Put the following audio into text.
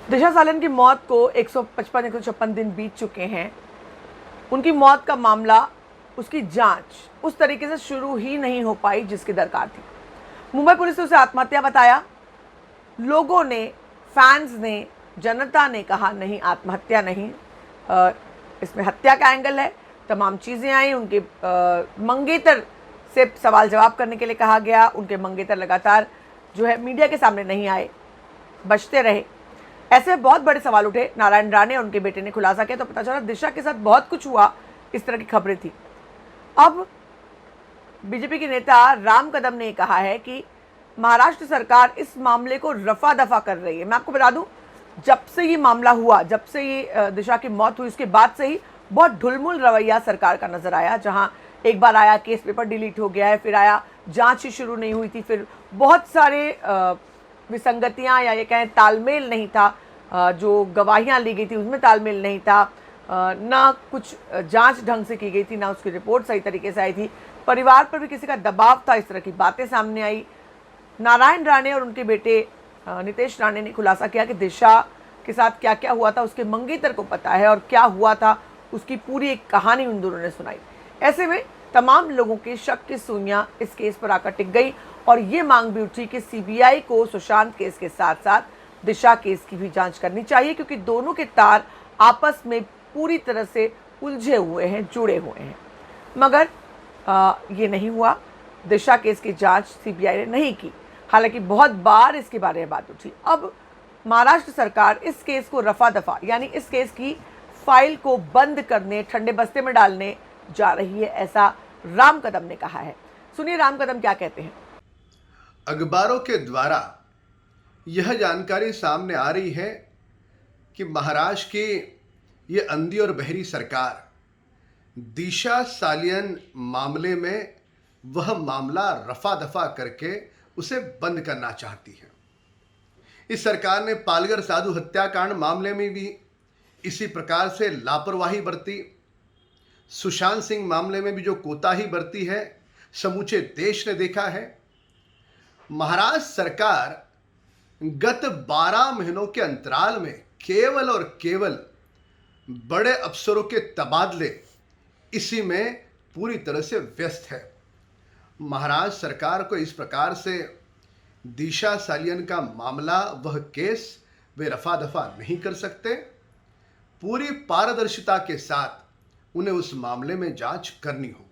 दिशा सालन की मौत को 155-156 दिन बीत चुके हैं। उनकी मौत का मामला, उसकी जांच उस तरीके से शुरू ही नहीं हो पाई जिसकी दरकार थी। मुंबई पुलिस ने उसे आत्महत्या बताया। लोगों ने, फैंस ने, जनता ने कहा नहीं, आत्महत्या नहीं, इसमें हत्या का एंगल है। तमाम चीज़ें आई। उनके मंगेतर से सवाल जवाब करने के लिए कहा गया। उनके मंगेतर लगातार जो है मीडिया के सामने नहीं आए, बचते रहे। ऐसे में बहुत बड़े सवाल उठे। नारायण राणे और उनके बेटे ने खुलासा किया तो पता चला दिशा के साथ बहुत कुछ हुआ, इस तरह की खबरें थी। अब बीजेपी के नेता राम कदम ने कहा है कि महाराष्ट्र सरकार इस मामले को रफा दफा कर रही है। मैं आपको बता दूं, जब से ये मामला हुआ, जब से ये दिशा की मौत हुई, उसके बाद से ही बहुत ढुलमुल रवैया सरकार का नजर आया। जहां एक बार आया केस पेपर डिलीट हो गया है, फिर आया जांच ही शुरू नहीं हुई थी, फिर बहुत सारे विसंगतियां या ये कहें तालमेल नहीं था, जो गवाहियां ली गई थी उसमें तालमेल नहीं था, ना कुछ जांच ढंग से की गई थी, ना उसकी रिपोर्ट सही तरीके से आई थी। परिवार पर भी किसी का दबाव था, इस तरह की बातें सामने आई। नारायण राणे और उनके बेटे नितेश राणे ने खुलासा किया कि दिशा के साथ क्या क्या हुआ था उसके मंगेतर को पता है, और क्या हुआ था उसकी पूरी एक कहानी उन दोनों ने सुनाई। ऐसे में तमाम लोगों के शक की सुइयां इस केस पर आकर टिक गई और ये मांग भी उठी कि सीबीआई को सुशांत केस के साथ साथ दिशा केस की भी जांच करनी चाहिए, क्योंकि दोनों के तार आपस में पूरी तरह से उलझे हुए हैं, जुड़े हुए हैं। मगर ये नहीं हुआ। दिशा केस की जांच सीबीआई ने नहीं की, हालांकि बहुत बार इसके बारे में बात उठी। अब महाराष्ट्र सरकार इस केस को रफा दफा, यानी इस केस की फाइल को बंद करने, ठंडे बस्ते में डालने जा रही है, ऐसा राम कदम ने कहा है। सुनिए राम कदम क्या कहते हैं। अखबारों के द्वारा यह जानकारी सामने आ रही है कि महाराष्ट्र की ये अंधी और बहरी सरकार दिशा सालियन मामले में वह मामला रफा दफा करके उसे बंद करना चाहती है। इस सरकार ने पालघर साधु हत्याकांड मामले में भी इसी प्रकार से लापरवाही बरती। सुशांत सिंह मामले में भी जो कोताही बरती है, समूचे देश ने देखा है। महाराष्ट्र सरकार गत 12 महीनों के अंतराल में केवल और केवल बड़े अफसरों के तबादले, इसी में पूरी तरह से व्यस्त है। महाराष्ट्र सरकार को इस प्रकार से दिशा सालियन का मामला, वह केस वे रफा दफा नहीं कर सकते। पूरी पारदर्शिता के साथ उन्हें उस मामले में जांच करनी होगी।